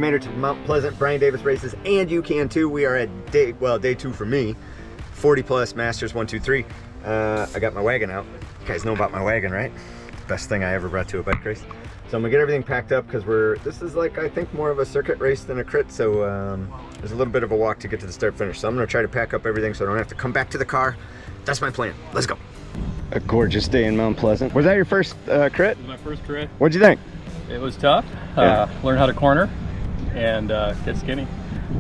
made it to Mount Pleasant, Brian Davis races, and you can too. We are at day 2 for me, 40 plus Masters 1, 2, 3. I got my wagon out. You guys know about my wagon, right? Best thing I ever brought to a bike race. So I'm gonna get everything packed up because this is like, I think, more of a circuit race than a crit. So there's a little bit of a walk to get to the start finish. So I'm gonna try to pack up everything so I don't have to come back to the car. That's my plan. Let's go. A gorgeous day in Mount Pleasant. Was that your first crit? It was my first crit. What'd you think? It was tough. Learn how to corner and get skinny.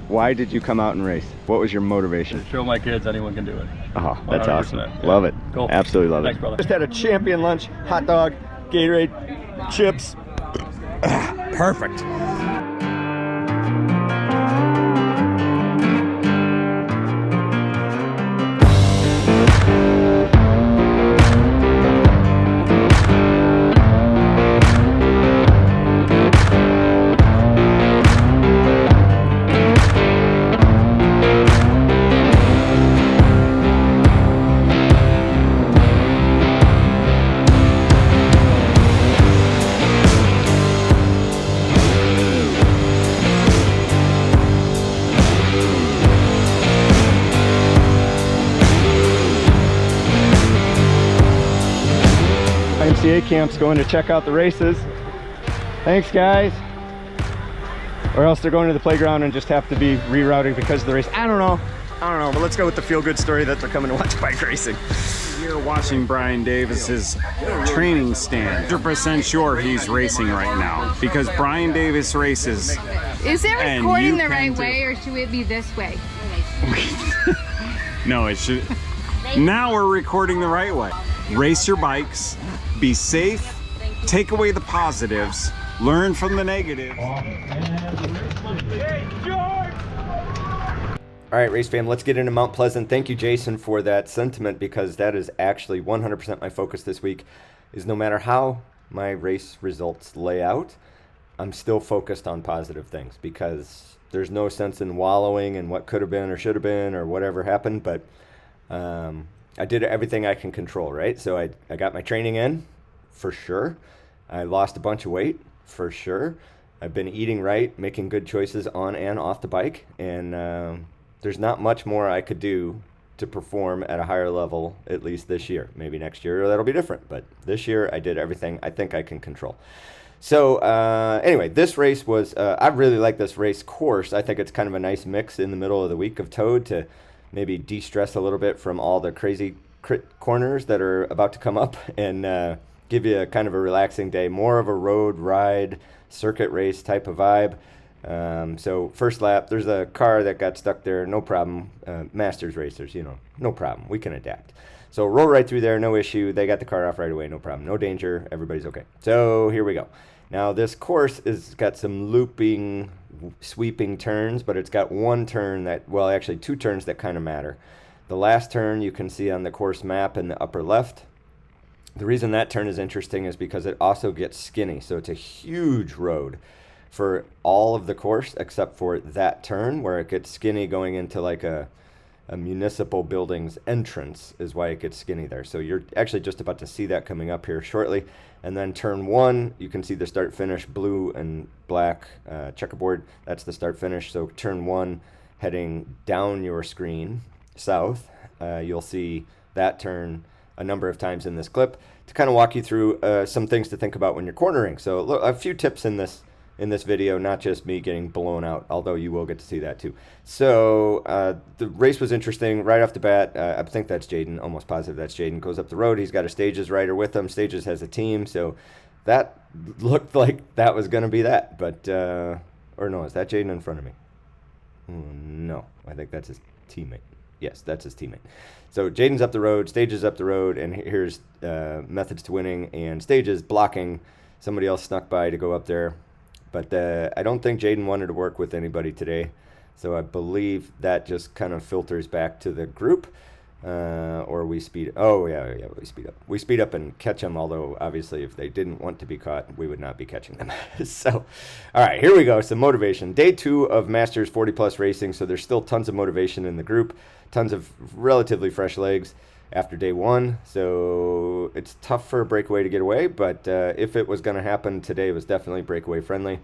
Why did you come out and race? What was your motivation? To show my kids anyone can do it. Oh, that's awesome. Yeah. Love it. Cool. Absolutely love it. Thanks, brother. Just had a champion lunch, hot dog, Gatorade, chips. Perfect. YMCA camp's going to check out the races. Thanks, guys. Or else they're going to the playground and just have to be rerouting because of the race. I don't know, but let's go with the feel-good story that they're coming to watch bike racing. You're watching Brian Davis's training stand. 100% sure he's racing right now because Brian Davis races. Is it recording the right way or should it be this way? No, it should. Now we're recording the right way. Race your bikes, be safe, take away the positives, learn from the negatives. All right, race fam, let's get into Mount Pleasant. Thank you, Jason, for that sentiment, because that is actually 100% my focus this week, is no matter how my race results lay out, I'm still focused on positive things, because there's no sense in wallowing in what could have been or should have been or whatever happened, but I did everything I can control, right? So I got my training in, for sure. I lost a bunch of weight, for sure. I've been eating right, making good choices on and off the bike, and there's not much more I could do to perform at a higher level, at least this year. Maybe next year that'll be different, but this year I did everything I think I can control. So anyway, this race was, I really like this race course. I think it's kind of a nice mix in the middle of the week of Toad to maybe de-stress a little bit from all the crazy crit corners that are about to come up and give you a kind of a relaxing day, more of a road ride, circuit race type of vibe. So first lap, there's a car that got stuck there, no problem. Masters racers, no problem. We can adapt. So roll right through there, no issue. They got the car off right away, no problem. No danger, everybody's okay. So here we go. Now this course is got some looping, sweeping turns, but it's got one turn that, well, actually two turns that kind of matter. The last turn you can see on the course map in the upper left. The reason that turn is interesting is because it also gets skinny. So it's a huge road for all of the course except for that turn where it gets skinny going into like a municipal building's entrance is why it gets skinny there. So you're actually just about to see that coming up here shortly. And then turn one, you can see the start finish, blue and black checkerboard. That's the start finish. So turn one, heading down your screen south, you'll see that turn a number of times in this clip to kind of walk you through some things to think about when you're cornering. So look, a few tips in this video, not just me getting blown out, although you will get to see that too. So the race was interesting right off the bat. I think that's Jadon, almost positive that's Jadon. Goes up the road, he's got a Stages rider with him. Stages has a team, so that looked like that was going to be that. But, or no, is that Jadon in front of me? No, I think that's his teammate. Yes, that's his teammate. So Jadon's up the road, Stages up the road, and here's methods to winning, and Stages blocking. Somebody else snuck by to go up there. But I don't think Jadon wanted to work with anybody today. So I believe that just kind of filters back to the group. Or we speed. Oh, yeah, we speed up. We speed up and catch them, although obviously if they didn't want to be caught, we would not be catching them. So, all right, here we go. Some motivation. Day 2 of Masters 40 Plus Racing. So there's still tons of motivation in the group. Tons of relatively fresh legs after day 1. So it's tough for a breakaway to get away. But if it was going to happen, today was definitely breakaway friendly.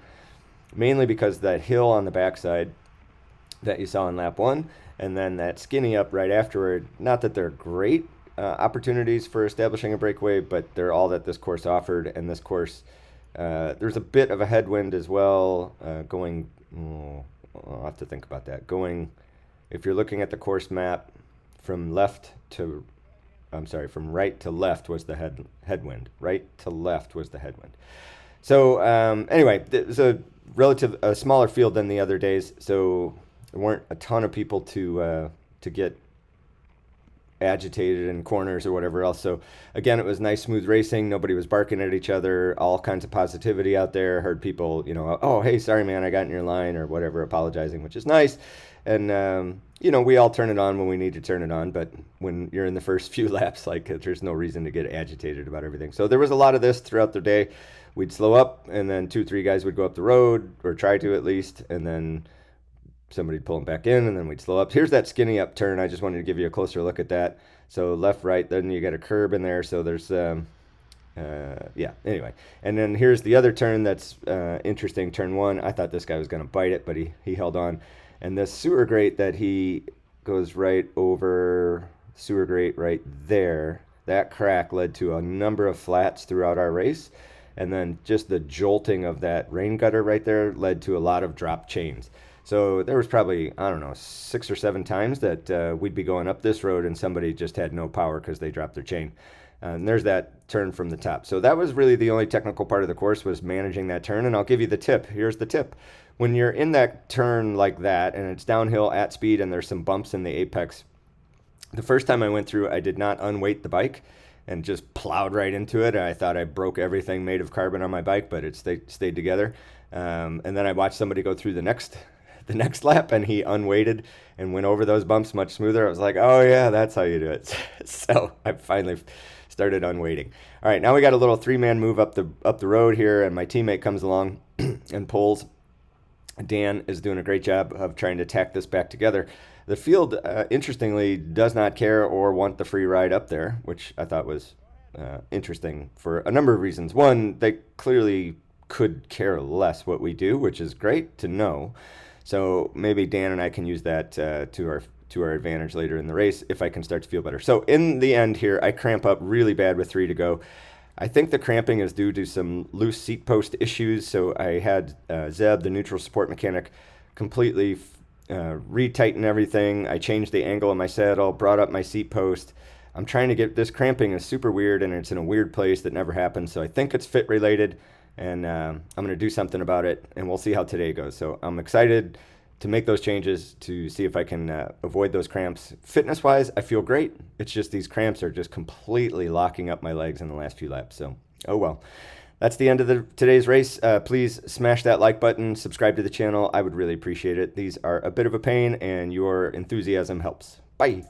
mainly because that hill on the backside that you saw in lap 1, and then that skinny up right afterward. Not that they're great opportunities for establishing a breakaway, but they're all that this course offered. And this course, there's a bit of a headwind as well, going. I'll have to think about that. Going, if you're looking at the course map, from right to left was the headwind. Right to left was the headwind. So anyway, it was a smaller field than the other days, so there weren't a ton of people to get agitated in corners or whatever else. So again, it was nice, smooth racing. Nobody was barking at each other. All kinds of positivity out there. Heard people, oh, hey, sorry, man, I got in your line or whatever, apologizing, which is nice. And, we all turn it on when we need to turn it on. But when you're in the first few laps, there's no reason to get agitated about everything. So there was a lot of this throughout the day. We'd slow up, and then 2-3 guys would go up the road, or try to at least, and then somebody'd pull them back in, and then we'd slow up. Here's that skinny up turn. I just wanted to give you a closer look at that. So left, right, then you got a curb in there. So there's, anyway. And then here's the other turn that's interesting, turn 1. I thought this guy was going to bite it, but he held on. And this sewer grate that he goes right over, sewer grate right there, that crack led to a number of flats throughout our race. And then just the jolting of that rain gutter right there led to a lot of drop chains. So there was probably, 6 or 7 times that we'd be going up this road and somebody just had no power because they dropped their chain. And there's that turn from the top. So that was really the only technical part of the course, was managing that turn. And I'll give you the tip. Here's the tip. When you're in that turn like that, and it's downhill at speed and there's some bumps in the apex, the first time I went through, I did not unweight the bike and just plowed right into it. I thought I broke everything made of carbon on my bike, but it stayed together. And then I watched somebody go through the next lap, and he unweighted and went over those bumps much smoother. I was like, oh yeah, that's how you do it. So I finally started unweighting. All right, now we got a little 3-man move up the road here, and my teammate comes along and pulls. Dan is doing a great job of trying to tack this back together. The field, interestingly, does not care or want the free ride up there, which I thought was interesting for a number of reasons. One, they clearly could care less what we do, which is great to know. So maybe Dan and I can use that to our advantage later in the race if I can start to feel better. So in the end here, I cramp up really bad with 3 to go. I think the cramping is due to some loose seat post issues. So I had Zeb, the neutral support mechanic, completely retighten everything. I changed the angle of my saddle, brought up my seat post. I'm trying to get this cramping is super weird, and it's in a weird place that never happens. So I think it's fit related, and I'm going to do something about it, and we'll see how today goes. So I'm excited to make those changes to see if I can avoid those cramps. Fitness-wise, I feel great. It's just these cramps are just completely locking up my legs in the last few laps. So, oh well. That's the end of today's race. Please smash that like button, subscribe to the channel. I would really appreciate it. These are a bit of a pain, and your enthusiasm helps. Bye.